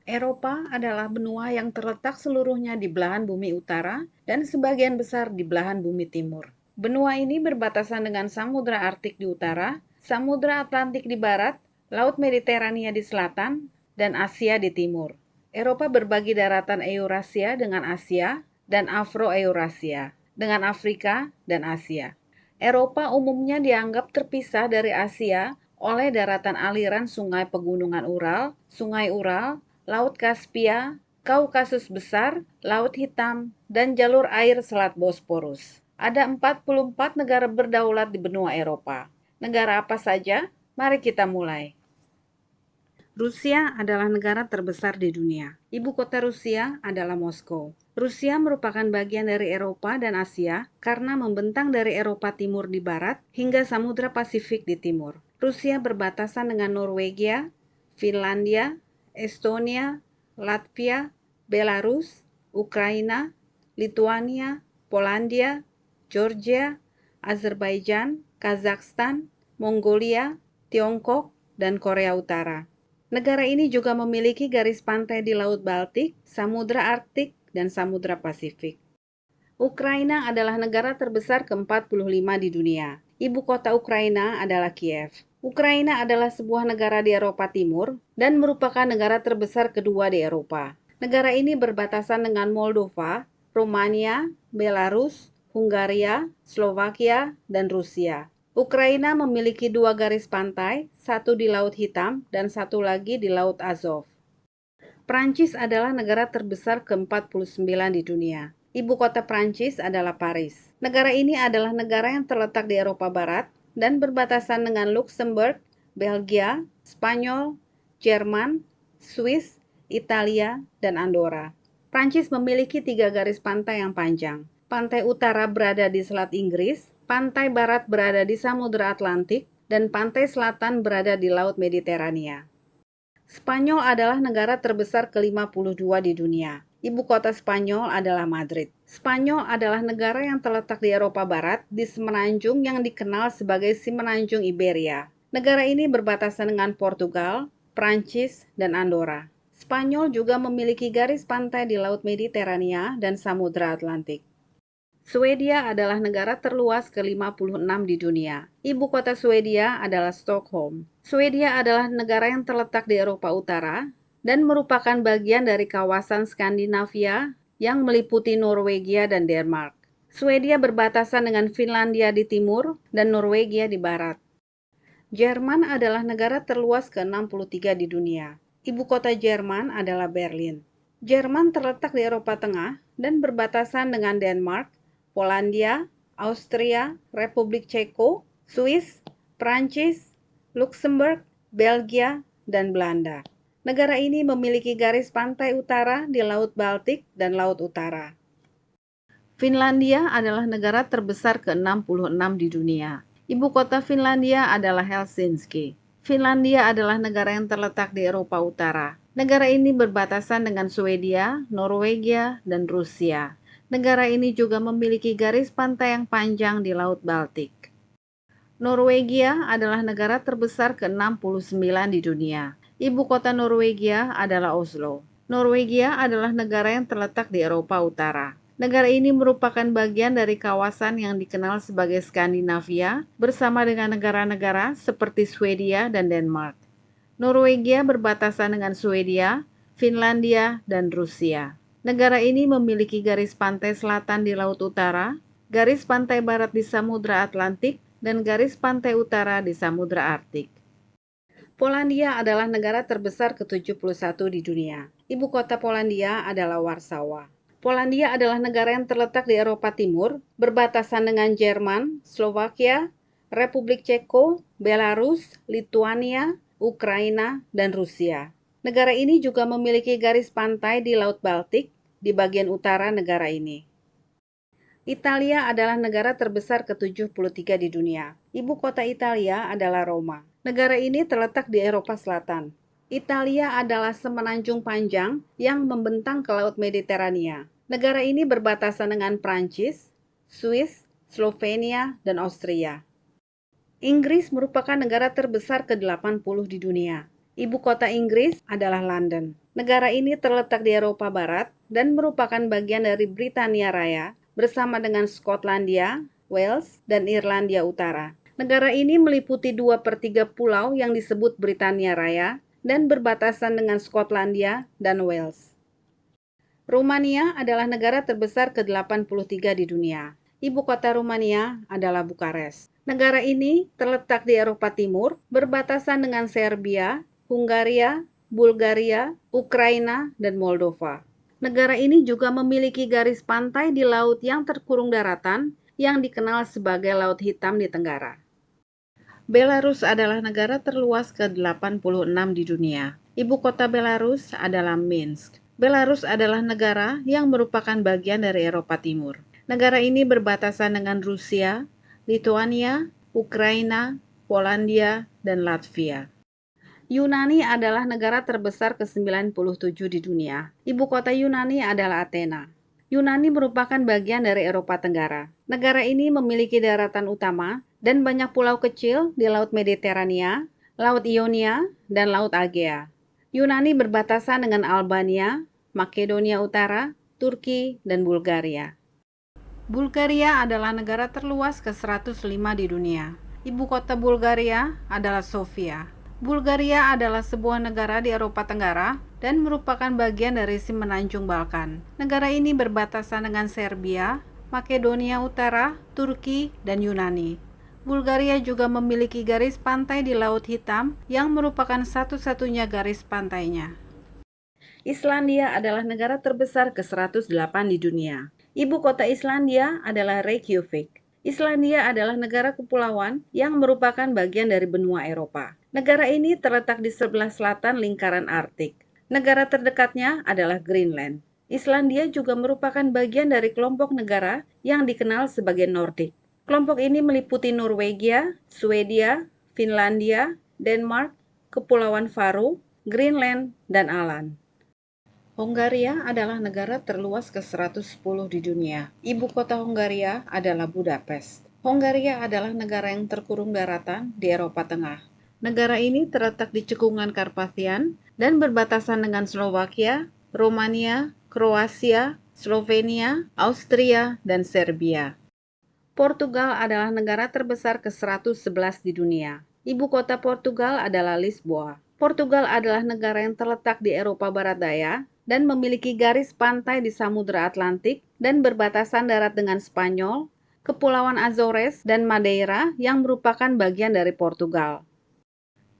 Eropa adalah benua yang terletak seluruhnya di belahan bumi utara dan sebagian besar di belahan bumi timur. Benua ini berbatasan dengan Samudra Arktik di utara, Samudra Atlantik di barat, Laut Mediterania di selatan, dan Asia di timur. Eropa berbagi daratan Eurasia dengan Asia dan Afro-Eurasia dengan Afrika dan Asia. Eropa umumnya dianggap terpisah dari Asia oleh daratan aliran sungai pegunungan Ural, Sungai Ural, Laut Kaspia, Kaukasus Besar, Laut Hitam, dan jalur air Selat Bosporus. Ada 44 negara berdaulat di benua Eropa. Negara apa saja? Mari kita mulai. Rusia adalah negara terbesar di dunia. Ibu kota Rusia adalah Moskow. Rusia merupakan bagian dari Eropa dan Asia karena membentang dari Eropa Timur di barat hingga Samudra Pasifik di timur. Rusia berbatasan dengan Norwegia, Finlandia, Estonia, Latvia, Belarus, Ukraina, Lituania, Polandia, Georgia, Azerbaijan, Kazakhstan, Mongolia, Tiongkok, dan Korea Utara. Negara ini juga memiliki garis pantai di Laut Baltik, Samudra Arktik, dan Samudra Pasifik. Ukraina adalah negara terbesar ke-45 di dunia. Ibu kota Ukraina adalah Kiev. Ukraina adalah sebuah negara di Eropa Timur dan merupakan negara terbesar kedua di Eropa. Negara ini berbatasan dengan Moldova, Romania, Belarus, Hungaria, Slovakia, dan Rusia. Ukraina memiliki 2 garis pantai, satu di Laut Hitam dan satu lagi di Laut Azov. Prancis adalah negara terbesar ke-49 di dunia. Ibu kota Prancis adalah Paris. Negara ini adalah negara yang terletak di Eropa Barat dan berbatasan dengan Luxembourg, Belgia, Spanyol, Jerman, Swiss, Italia, dan Andorra. Prancis memiliki 3 garis pantai yang panjang. Pantai utara berada di Selat Inggris, pantai barat berada di Samudra Atlantik, dan pantai selatan berada di Laut Mediterania. Spanyol adalah negara terbesar ke-52 di dunia. Ibu kota Spanyol adalah Madrid. Spanyol adalah negara yang terletak di Eropa Barat di semenanjung yang dikenal sebagai Semenanjung Iberia. Negara ini berbatasan dengan Portugal, Prancis, dan Andorra. Spanyol juga memiliki garis pantai di Laut Mediterania dan Samudra Atlantik. Swedia adalah negara terluas ke-56 di dunia. Ibu kota Swedia adalah Stockholm. Swedia adalah negara yang terletak di Eropa Utara dan merupakan bagian dari kawasan Skandinavia yang meliputi Norwegia dan Denmark. Swedia berbatasan dengan Finlandia di timur dan Norwegia di barat. Jerman adalah negara terluas ke-63 di dunia. Ibu kota Jerman adalah Berlin. Jerman terletak di Eropa Tengah dan berbatasan dengan Denmark, Polandia, Austria, Republik Ceko, Swiss, Prancis, Luxembourg, Belgia, dan Belanda. Negara ini memiliki garis pantai utara di Laut Baltik dan Laut Utara. Finlandia adalah negara terbesar ke-66 di dunia. Ibu kota Finlandia adalah Helsinki. Finlandia adalah negara yang terletak di Eropa Utara. Negara ini berbatasan dengan Swedia, Norwegia, dan Rusia. Negara ini juga memiliki garis pantai yang panjang di Laut Baltik. Norwegia adalah negara terbesar ke-69 di dunia. Ibu kota Norwegia adalah Oslo. Norwegia adalah negara yang terletak di Eropa Utara. Negara ini merupakan bagian dari kawasan yang dikenal sebagai Skandinavia bersama dengan negara-negara seperti Swedia dan Denmark. Norwegia berbatasan dengan Swedia, Finlandia, dan Rusia. Negara ini memiliki garis pantai selatan di Laut Utara, garis pantai barat di Samudra Atlantik, dan garis pantai utara di Samudra Arktik. Polandia adalah negara terbesar ke-71 di dunia. Ibu kota Polandia adalah Warsawa. Polandia adalah negara yang terletak di Eropa Timur, berbatasan dengan Jerman, Slovakia, Republik Ceko, Belarus, Lituania, Ukraina, dan Rusia. Negara ini juga memiliki garis pantai di Laut Baltik di bagian utara negara ini. Italia adalah negara terbesar ke-73 di dunia. Ibu kota Italia adalah Roma. Negara ini terletak di Eropa Selatan. Italia adalah semenanjung panjang yang membentang ke Laut Mediterania. Negara ini berbatasan dengan Prancis, Swiss, Slovenia, dan Austria. Inggris merupakan negara terbesar ke-80 di dunia. Ibu kota Inggris adalah London. Negara ini terletak di Eropa Barat dan merupakan bagian dari Britania Raya bersama dengan Skotlandia, Wales, dan Irlandia Utara. Negara ini meliputi 2/3 pulau yang disebut Britania Raya dan berbatasan dengan Skotlandia dan Wales. Rumania adalah negara terbesar ke-83 di dunia. Ibu kota Rumania adalah Bukares. Negara ini terletak di Eropa Timur, berbatasan dengan Serbia, Hungaria, Bulgaria, Ukraina, dan Moldova. Negara ini juga memiliki garis pantai di laut yang terkurung daratan yang dikenal sebagai Laut Hitam di Tenggara. Belarus adalah negara terluas ke-86 di dunia. Ibu kota Belarus adalah Minsk. Belarus adalah negara yang merupakan bagian dari Eropa Timur. Negara ini berbatasan dengan Rusia, Lituania, Ukraina, Polandia, dan Latvia. Yunani adalah negara terbesar ke-97 di dunia. Ibu kota Yunani adalah Athena. Yunani merupakan bagian dari Eropa Tenggara. Negara ini memiliki daratan utama dan banyak pulau kecil di Laut Mediterania, Laut Ionia, dan Laut Egea. Yunani berbatasan dengan Albania, Makedonia Utara, Turki, dan Bulgaria. Bulgaria adalah negara terluas ke-105 di dunia. Ibu kota Bulgaria adalah Sofia. Bulgaria adalah sebuah negara di Eropa Tenggara dan merupakan bagian dari Semenanjung Balkan. Negara ini berbatasan dengan Serbia, Makedonia Utara, Turki, dan Yunani. Bulgaria juga memiliki garis pantai di Laut Hitam yang merupakan satu-satunya garis pantainya. Islandia adalah negara terbesar ke-108 di dunia. Ibu kota Islandia adalah Reykjavik. Islandia adalah negara kepulauan yang merupakan bagian dari benua Eropa. Negara ini terletak di sebelah selatan lingkaran Arktik. Negara terdekatnya adalah Greenland. Islandia juga merupakan bagian dari kelompok negara yang dikenal sebagai Nordik. Kelompok ini meliputi Norwegia, Swedia, Finlandia, Denmark, Kepulauan Faroe, Greenland, dan Åland. Hongaria adalah negara terluas ke-110 di dunia. Ibu kota Hongaria adalah Budapest. Hongaria adalah negara yang terkurung daratan di Eropa Tengah. Negara ini terletak di cekungan Karpathian dan berbatasan dengan Slovakia, Romania, Kroasia, Slovenia, Austria, dan Serbia. Portugal adalah negara terbesar ke-111 di dunia. Ibu kota Portugal adalah Lisboa. Portugal adalah negara yang terletak di Eropa Barat Daya dan memiliki garis pantai di Samudra Atlantik dan berbatasan darat dengan Spanyol, Kepulauan Azores, dan Madeira yang merupakan bagian dari Portugal.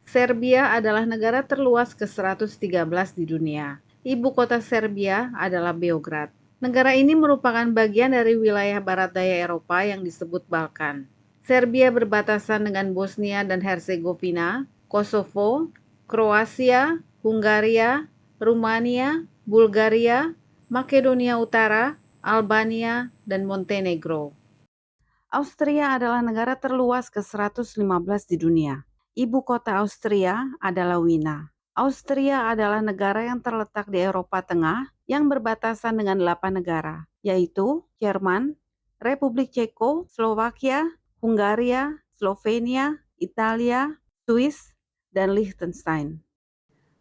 Serbia adalah negara terluas ke-113 di dunia. Ibu kota Serbia adalah Beograd. Negara ini merupakan bagian dari wilayah barat daya Eropa yang disebut Balkan. Serbia berbatasan dengan Bosnia dan Herzegovina, Kosovo, Kroasia, Hungaria, Rumania, Bulgaria, Makedonia Utara, Albania, dan Montenegro. Austria adalah negara terluas ke-115 di dunia. Ibu kota Austria adalah Wina. Austria adalah negara yang terletak di Eropa Tengah yang berbatasan dengan 8 negara, yaitu Jerman, Republik Ceko, Slovakia, Hungaria, Slovenia, Italia, Swiss, dan Liechtenstein.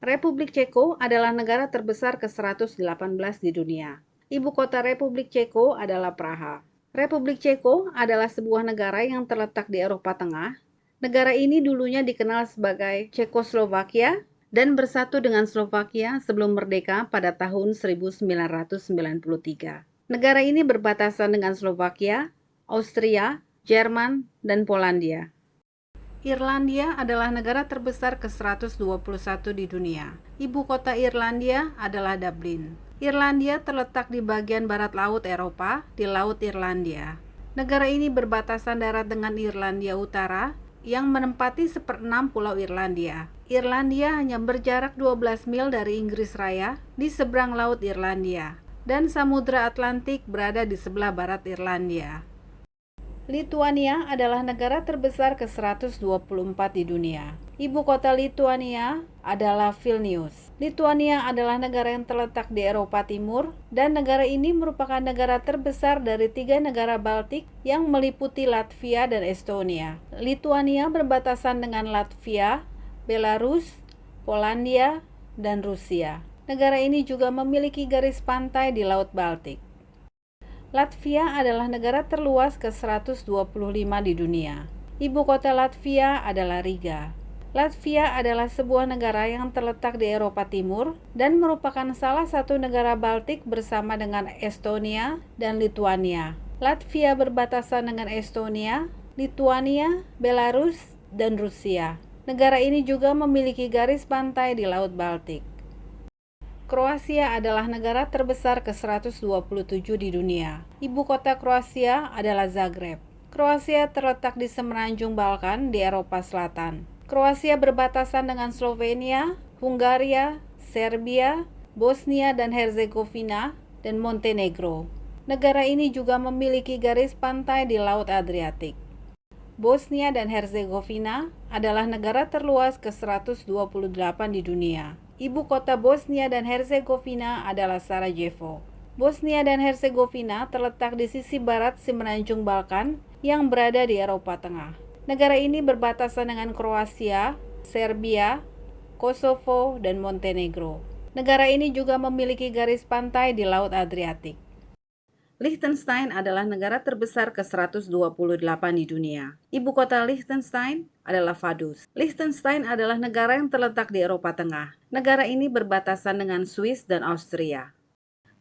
Republik Ceko adalah negara terbesar ke-118 di dunia. Ibu kota Republik Ceko adalah Praha. Republik Ceko adalah sebuah negara yang terletak di Eropa Tengah. Negara ini dulunya dikenal sebagai Cekoslovakia dan bersatu dengan Slovakia sebelum merdeka pada tahun 1993. Negara ini berbatasan dengan Slovakia, Austria, Jerman, dan Polandia. Irlandia adalah negara terbesar ke-121 di dunia. Ibu kota Irlandia adalah Dublin. Irlandia terletak di bagian barat laut Eropa, di Laut Irlandia. Negara ini berbatasan darat dengan Irlandia Utara, yang menempati 1/6 pulau Irlandia. Irlandia hanya berjarak 12 mil dari Inggris Raya, di seberang Laut Irlandia, dan Samudra Atlantik berada di sebelah barat Irlandia. Lituania adalah negara terbesar ke-124 di dunia. Ibu kota Lituania adalah Vilnius. Lituania adalah negara yang terletak di Eropa Timur, dan negara ini merupakan negara terbesar dari 3 negara Baltik yang meliputi Latvia dan Estonia. Lituania berbatasan dengan Latvia, Belarus, Polandia, dan Rusia. Negara ini juga memiliki garis pantai di Laut Baltik. Latvia adalah negara terluas ke-125 di dunia. Ibu kota Latvia adalah Riga. Latvia adalah sebuah negara yang terletak di Eropa Timur dan merupakan salah satu negara Baltik bersama dengan Estonia dan Lituania. Latvia berbatasan dengan Estonia, Lituania, Belarus, dan Rusia. Negara ini juga memiliki garis pantai di Laut Baltik. Kroasia adalah negara terbesar ke-127 di dunia. Ibu kota Kroasia adalah Zagreb. Kroasia terletak di semenanjung Balkan di Eropa Selatan. Kroasia berbatasan dengan Slovenia, Hungaria, Serbia, Bosnia dan Herzegovina, dan Montenegro. Negara ini juga memiliki garis pantai di Laut Adriatik. Bosnia dan Herzegovina adalah negara terluas ke-128 di dunia. Ibu kota Bosnia dan Herzegovina adalah Sarajevo. Bosnia dan Herzegovina terletak di sisi barat semenanjung Balkan yang berada di Eropa Tengah. Negara ini berbatasan dengan Kroasia, Serbia, Kosovo, dan Montenegro. Negara ini juga memiliki garis pantai di Laut Adriatik. Liechtenstein adalah negara terbesar ke-128 di dunia. Ibu kota Liechtenstein adalah Vaduz. Liechtenstein adalah negara yang terletak di Eropa Tengah. Negara ini berbatasan dengan Swiss dan Austria.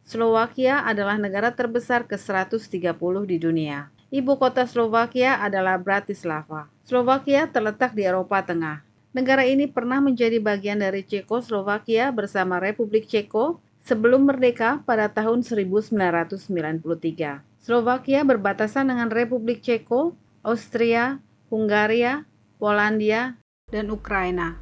Slovakia adalah negara terbesar ke-130 di dunia. Ibu kota Slovakia adalah Bratislava. Slovakia terletak di Eropa Tengah. Negara ini pernah menjadi bagian dari Cekoslovakia bersama Republik Ceko sebelum merdeka pada tahun 1993. Slovakia berbatasan dengan Republik Ceko, Austria, Hungaria, Polandia, dan Ukraina.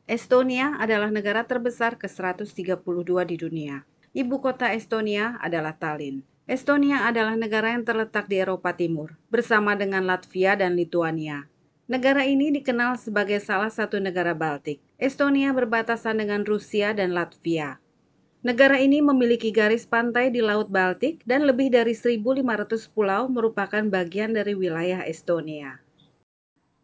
Estonia adalah negara terbesar ke-132 di dunia. Ibu kota Estonia adalah Tallinn. Estonia adalah negara yang terletak di Eropa Timur, bersama dengan Latvia dan Lituania. Negara ini dikenal sebagai salah satu negara Baltik. Estonia berbatasan dengan Rusia dan Latvia. Negara ini memiliki garis pantai di Laut Baltik dan lebih dari 1.500 pulau merupakan bagian dari wilayah Estonia.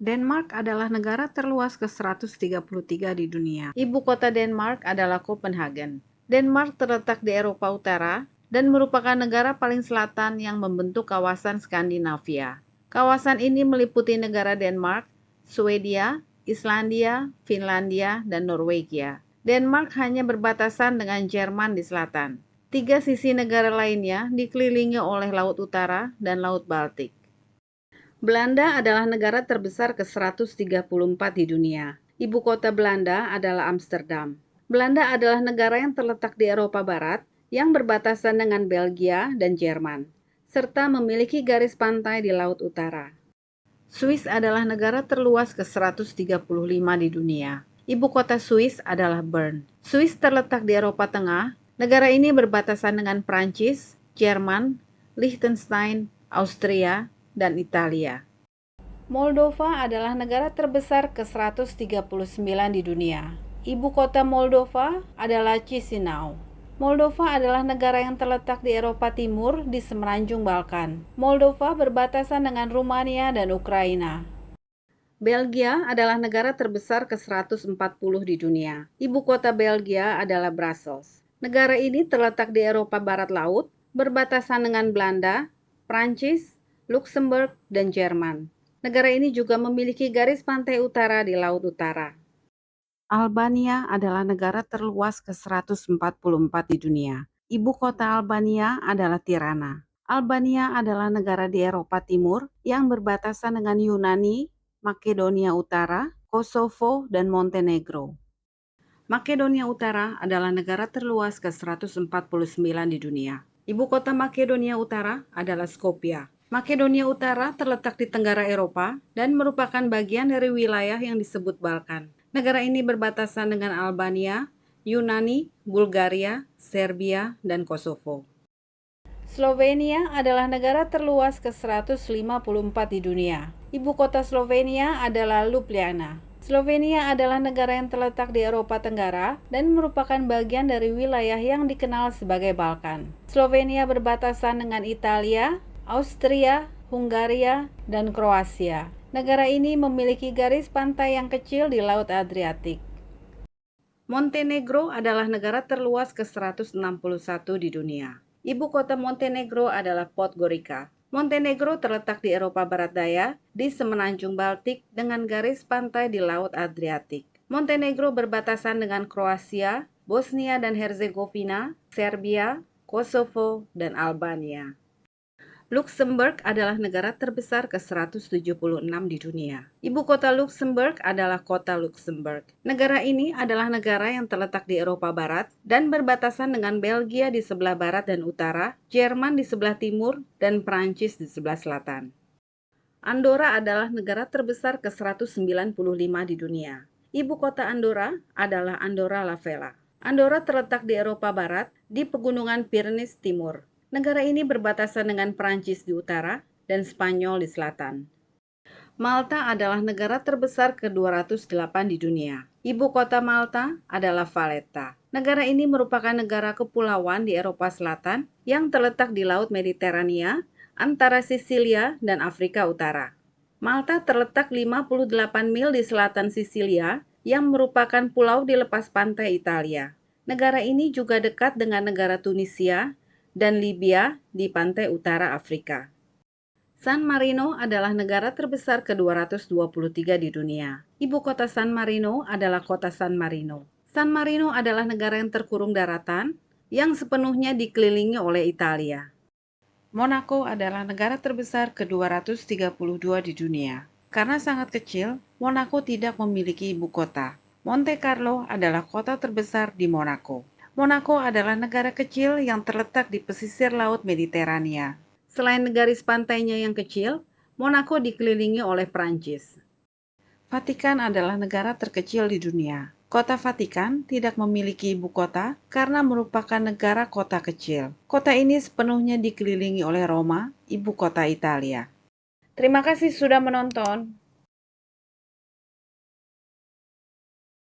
Denmark adalah negara terluas ke-133 di dunia. Ibu kota Denmark adalah Copenhagen. Denmark terletak di Eropa Utara dan merupakan negara paling selatan yang membentuk kawasan Skandinavia. Kawasan ini meliputi negara Denmark, Swedia, Islandia, Finlandia, dan Norwegia. Denmark hanya berbatasan dengan Jerman di selatan. 3 sisi negara lainnya dikelilingi oleh Laut Utara dan Laut Baltik. Belanda adalah negara terbesar ke-134 di dunia. Ibu kota Belanda adalah Amsterdam. Belanda adalah negara yang terletak di Eropa Barat yang berbatasan dengan Belgia dan Jerman, serta memiliki garis pantai di Laut Utara. Swiss adalah negara terluas ke-135 di dunia. Ibu kota Swiss adalah Bern. Swiss terletak di Eropa Tengah. Negara ini berbatasan dengan Prancis, Jerman, Liechtenstein, Austria, dan Italia. Moldova adalah negara terbesar ke-139 di dunia. Ibu kota Moldova adalah Chisinau. Moldova adalah negara yang terletak di Eropa Timur di semenanjung Balkan. Moldova berbatasan dengan Rumania dan Ukraina. Belgia adalah negara terbesar ke-140 di dunia. Ibu kota Belgia adalah Brussels. Negara ini terletak di Eropa Barat Laut, berbatasan dengan Belanda, Prancis, Luxembourg, dan Jerman. Negara ini juga memiliki garis pantai utara di Laut Utara. Albania adalah negara terluas ke-144 di dunia. Ibu kota Albania adalah Tirana. Albania adalah negara di Eropa Timur yang berbatasan dengan Yunani, Makedonia Utara, Kosovo, dan Montenegro. Makedonia Utara adalah negara terluas ke-149 di dunia. Ibu kota Makedonia Utara adalah Skopje. Makedonia Utara terletak di Tenggara Eropa dan merupakan bagian dari wilayah yang disebut Balkan. Negara ini berbatasan dengan Albania, Yunani, Bulgaria, Serbia, dan Kosovo. Slovenia adalah negara terluas ke-154 di dunia. Ibu kota Slovenia adalah Ljubljana. Slovenia adalah negara yang terletak di Eropa Tenggara dan merupakan bagian dari wilayah yang dikenal sebagai Balkan. Slovenia berbatasan dengan Italia, Austria, Hungaria, dan Kroasia. Negara ini memiliki garis pantai yang kecil di Laut Adriatik. Montenegro adalah negara terluas ke-161 di dunia. Ibu kota Montenegro adalah Podgorica. Montenegro terletak di Eropa Barat Daya, di semenanjung Baltik dengan garis pantai di Laut Adriatik. Montenegro berbatasan dengan Kroasia, Bosnia dan Herzegovina, Serbia, Kosovo, dan Albania. Luxembourg adalah negara terbesar ke-176 di dunia. Ibu kota Luxembourg adalah kota Luxembourg. Negara ini adalah negara yang terletak di Eropa Barat dan berbatasan dengan Belgia di sebelah barat dan utara, Jerman di sebelah timur, dan Prancis di sebelah selatan. Andorra adalah negara terbesar ke-195 di dunia. Ibu kota Andorra adalah Andorra la Vella. Andorra terletak di Eropa Barat, di pegunungan Pyrenees Timur. Negara ini berbatasan dengan Prancis di utara dan Spanyol di selatan. Malta adalah negara terbesar ke-208 di dunia. Ibu kota Malta adalah Valletta. Negara ini merupakan negara kepulauan di Eropa Selatan yang terletak di Laut Mediterania antara Sisilia dan Afrika Utara. Malta terletak 58 mil di selatan Sisilia yang merupakan pulau di lepas pantai Italia. Negara ini juga dekat dengan negara Tunisia dan Libya di pantai utara Afrika. San Marino adalah negara terbesar ke-223 di dunia. Ibu kota San Marino adalah kota San Marino. San Marino adalah negara yang terkurung daratan yang sepenuhnya dikelilingi oleh Italia. Monaco adalah negara terbesar ke-232 di dunia. Karena sangat kecil, Monaco tidak memiliki ibu kota. Monte Carlo adalah kota terbesar di Monaco. Monaco adalah negara kecil yang terletak di pesisir Laut Mediterania. Selain garis pantainya yang kecil, Monaco dikelilingi oleh Prancis. Vatikan adalah negara terkecil di dunia. Kota Vatikan tidak memiliki ibu kota karena merupakan negara kota kecil. Kota ini sepenuhnya dikelilingi oleh Roma, ibu kota Italia. Terima kasih sudah menonton.